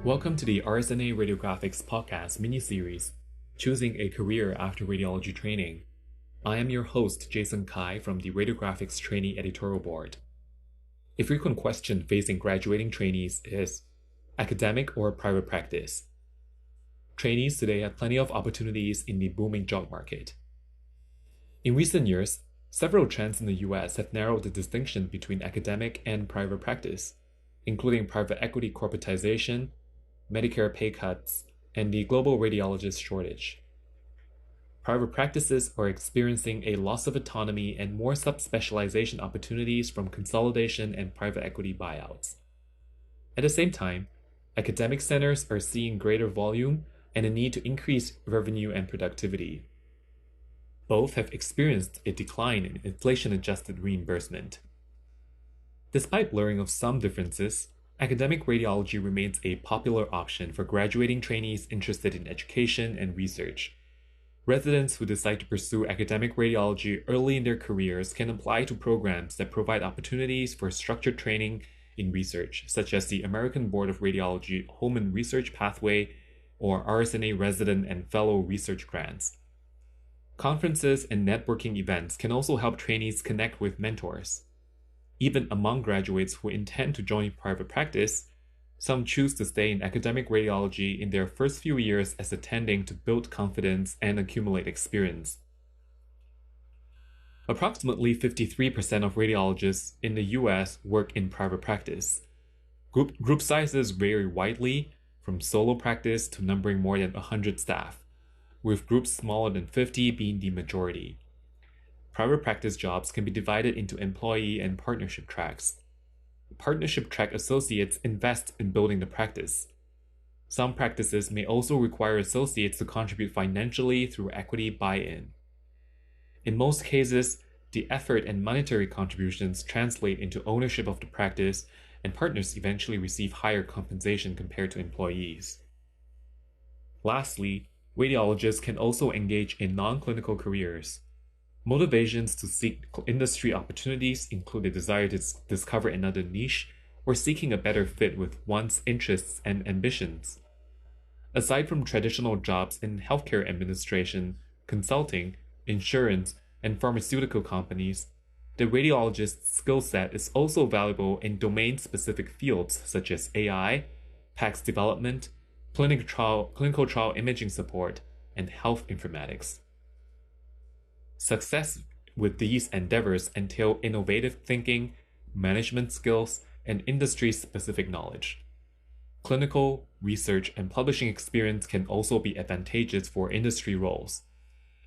Welcome to the RSNA RadioGraphics podcast mini-series, Choosing a Career After Radiology Training. I am your host, Jason Kai from the Radiographics Trainee Editorial Board. A frequent question facing graduating trainees is, academic or private practice? Trainees today have plenty of opportunities in the booming job market. In recent years, several trends in the US have narrowed the distinction between academic and private practice, including private equity corporatization, Medicare pay cuts, and the global radiologist shortage. Private practices are experiencing a loss of autonomy and more subspecialization opportunities from consolidation and private equity buyouts. At the same time, academic centers are seeing greater volume and a need to increase revenue and productivity. Both have experienced a decline in inflation-adjusted reimbursement. Despite blurring of some differences, academic radiology remains a popular option for graduating trainees interested in education and research. Residents who decide to pursue academic radiology early in their careers can apply to programs that provide opportunities for structured training in research, such as the American Board of Radiology Home and Research Pathway or RSNA Resident and Fellow Research Grants. Conferences and networking events can also help trainees connect with mentors. Even among graduates who intend to join private practice, some choose to stay in academic radiology in their first few years as attending to build confidence and accumulate experience. Approximately 53% of radiologists in the US work in private practice. Group sizes vary widely, from solo practice to numbering more than 100 staff, with groups smaller than 50 being the majority. Private practice jobs can be divided into employee and partnership tracks. Partnership track associates invest in building the practice. Some practices may also require associates to contribute financially through equity buy-in. In most cases, the effort and monetary contributions translate into ownership of the practice, and partners eventually receive higher compensation compared to employees. Lastly, radiologists can also engage in non-clinical careers. Motivations to seek industry opportunities include a desire to discover another niche or seeking a better fit with one's interests and ambitions. Aside from traditional jobs in healthcare administration, consulting, insurance, and pharmaceutical companies, the radiologist's skill set is also valuable in domain-specific fields such as AI, PACS development, clinical trial imaging support, and health informatics. Success with these endeavors entail innovative thinking, management skills, and industry-specific knowledge. Clinical, research, and publishing experience can also be advantageous for industry roles.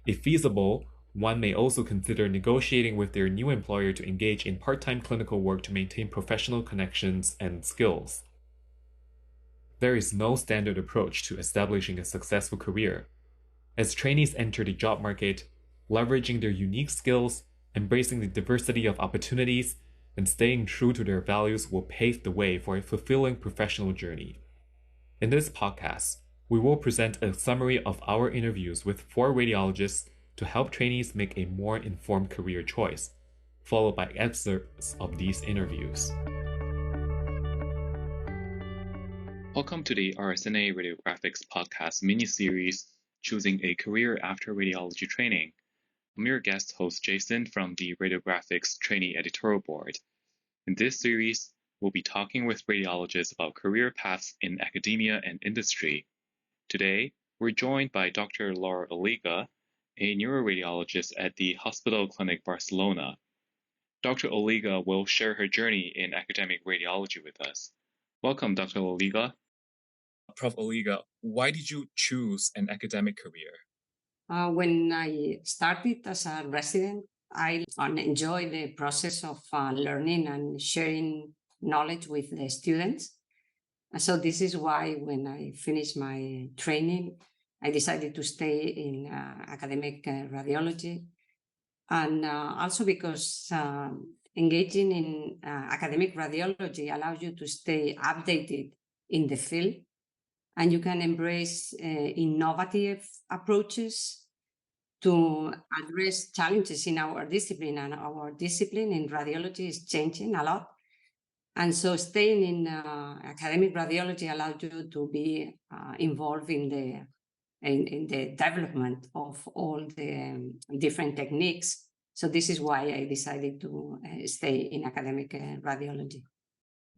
If feasible, one may also consider negotiating with their new employer to engage in part-time clinical work to maintain professional connections and skills. There is no standard approach to establishing a successful career. As trainees enter the job market, leveraging their unique skills, embracing the diversity of opportunities, and staying true to their values will pave the way for a fulfilling professional journey. In this podcast, we will present a summary of our interviews with 4 radiologists to help trainees make a more informed career choice, followed by excerpts of these interviews. Welcome to the RSNA RadioGraphics podcast mini-series, Choosing a Career After Radiology Training. I'm your guest host, Jason, from the Radiographics Trainee Editorial Board. In this series, we'll be talking with radiologists about career paths in academia and industry. Today, we're joined by Dr. Laura Oleaga, a neuroradiologist at the Hospital Clinic Barcelona. Dr. Oleaga will share her journey in academic radiology with us. Welcome, Dr. Oleaga. Prof. Oleaga, why did you choose an academic career? When I started as a resident, I enjoyed the process of learning and sharing knowledge with the students. And so this is why when I finished my training, I decided to stay in academic radiology. And also because engaging in academic radiology allows you to stay updated in the field, and you can embrace innovative approaches to address challenges in our discipline. And our discipline in radiology is changing a lot. And so staying in academic radiology allowed you to be involved in the development of all the different techniques. So this is why I decided to stay in academic radiology.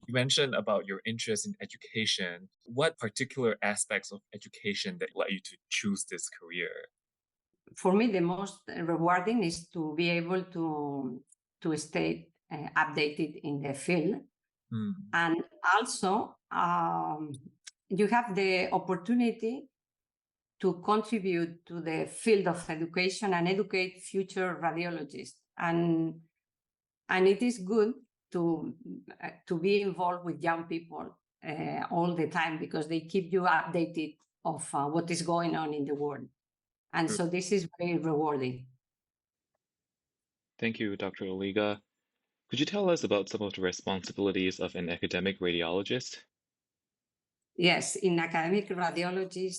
You mentioned about your interest in education. What particular aspects of education that led you to choose this career? For me, the most rewarding is to be able to stay updated in the field. And also, you have the opportunity to contribute to the field of education and educate future radiologists. And it is good to be involved with young people all the time, because they keep you updated of what is going on in the world. And so this is very rewarding. Thank you, Dr. Oleaga. Could you tell us about some of the responsibilities of an academic radiologist? Yes, in academic radiology,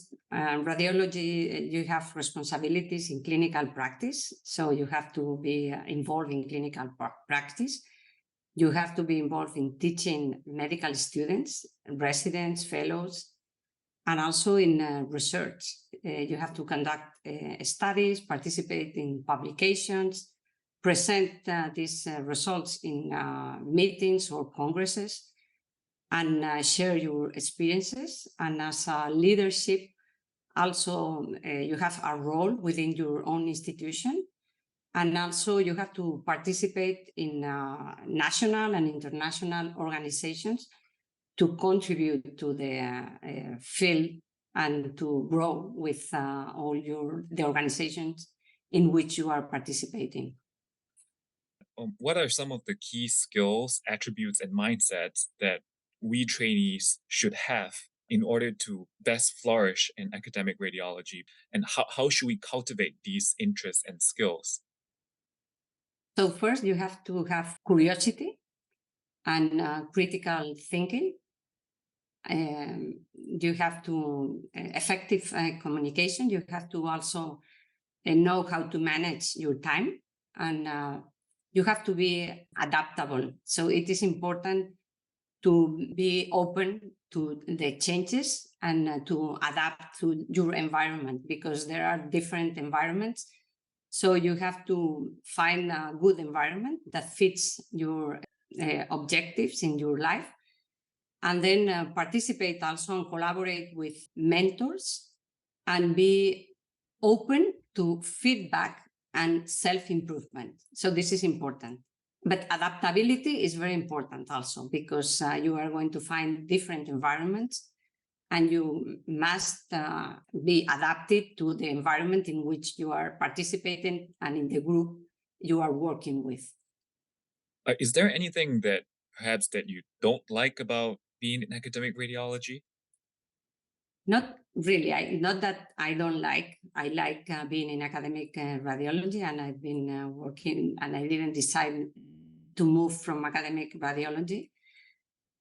you have responsibilities in clinical practice. So you have to be involved in clinical practice. You have to be involved in teaching medical students, residents, fellows, and also in research. You have to conduct studies, participate in publications, present these results in meetings or congresses, and share your experiences. And as a leadership, also you have a role within your own institution. And also you have to participate in national and international organizations to contribute to the field and to grow with all the organizations in which you are participating. What are some of the key skills, attributes, and mindsets that we trainees should have in order to best flourish in academic radiology? And how should we cultivate these interests and skills? So first, you have to have curiosity and critical thinking. You have to effective communication. You have to also know how to manage your time, and you have to be adaptable. So it is important to be open to the changes and to adapt to your environment, because there are different environments. So you have to find a good environment that fits your objectives in your life, and then participate also and collaborate with mentors, and be open to feedback and self-improvement. So this is important. But adaptability is very important also, because you are going to find different environments, and you must be adapted to the environment in which you are participating and in the group you are working with. Is there anything that perhaps that you don't like about being in academic radiology? Not really. Not that I don't like. I like being in academic radiology, and I've been working, and I didn't decide to move from academic radiology.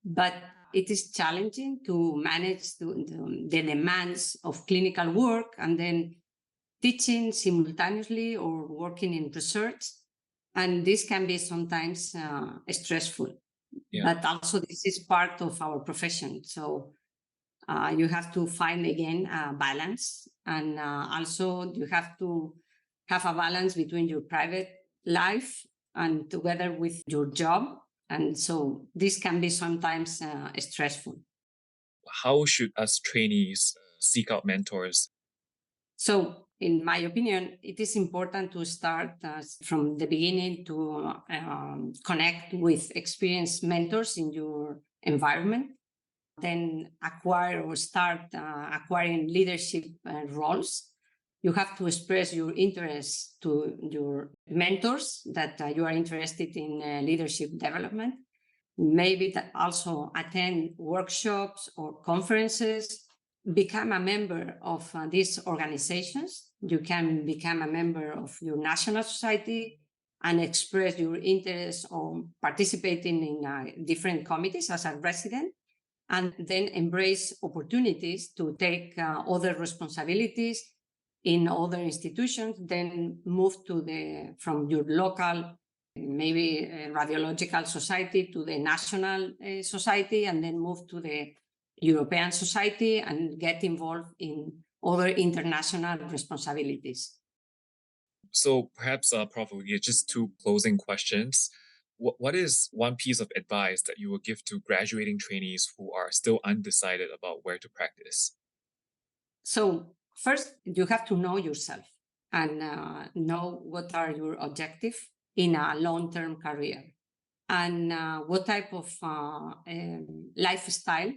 But it is challenging to manage the demands of clinical work and then teaching simultaneously or working in research. And this can be sometimes stressful. Yeah. But also this is part of our profession. So you have to find again a balance, and also you have to have a balance between your private life and together with your job. And so this can be sometimes stressful. How should us trainees seek out mentors? So in my opinion, it is important to start from the beginning to connect with experienced mentors in your environment, then acquire or start acquiring leadership roles. You have to express your interest to your mentors that you are interested in leadership development. Maybe that also attend workshops or conferences, become a member of these organizations. You can become a member of your national society and express your interest on participating in different committees as a resident, and then embrace opportunities to take other responsibilities in other institutions, then move from your local maybe a radiological society to the national society, and then move to the European society and get involved in other international responsibilities. So perhaps, Prof, we get just two closing questions. What is one piece of advice that you will give to graduating trainees who are still undecided about where to practice? So first, you have to know yourself and know what are your objectives in a long-term career, and what type of lifestyle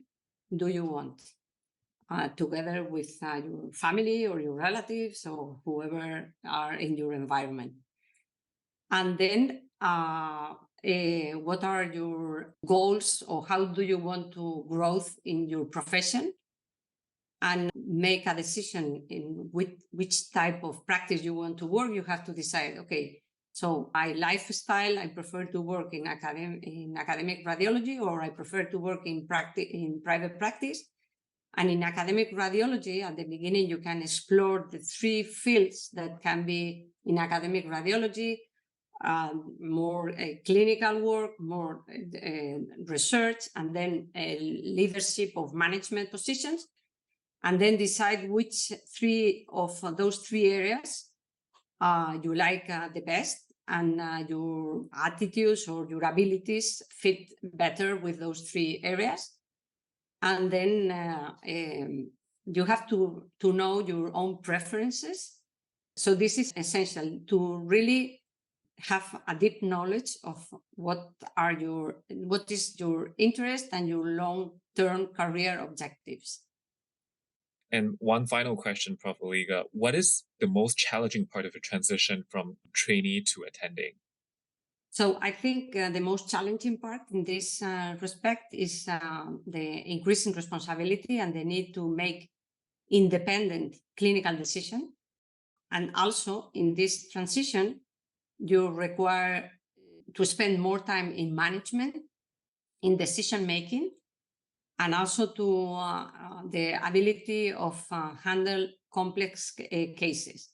do you want, together with your family or your relatives or whoever are in your environment. And then what are your goals, or how do you want to grow in your profession, and make a decision in which type of practice you want to work. You have to decide, okay, so my lifestyle, I prefer to work in academic radiology, or I prefer to work in private practice. And in academic radiology, at the beginning, you can explore the three fields that can be in academic radiology: more clinical work, more research, and then leadership of management positions. And then decide which three of those three areas you like the best, and your attitudes or your abilities fit better with those three areas. And then you have to know your own preferences. So this is essential to really have a deep knowledge of what is your interest and your long-term career objectives. And one final question, Prof. Oleaga, what is the most challenging part of a transition from trainee to attending? So I think the most challenging part in this respect is the increasing responsibility and the need to make independent clinical decision. And also in this transition, you require to spend more time in management, in decision making, and also to the ability of handle complex cases.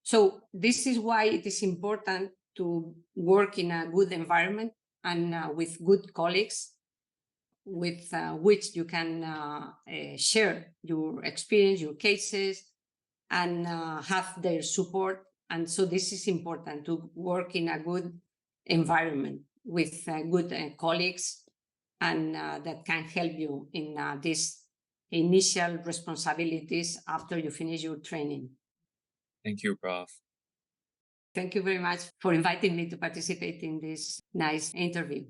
So this is why it is important to work in a good environment and with good colleagues, with which you can share your experience, your cases, and have their support. And so this is important, to work in a good environment with good colleagues, and that can help you in these initial responsibilities after you finish your training. Thank you, Prof. Thank you very much for inviting me to participate in this nice interview.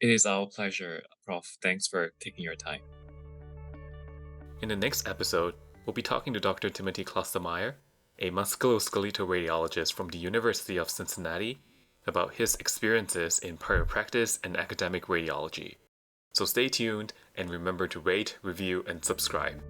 It is our pleasure, Prof. Thanks for taking your time. In the next episode, we'll be talking to Dr. Timothy Klostermeyer, a musculoskeletal radiologist from the University of Cincinnati, about his experiences in private practice and academic radiology. So stay tuned and remember to rate, review, and subscribe.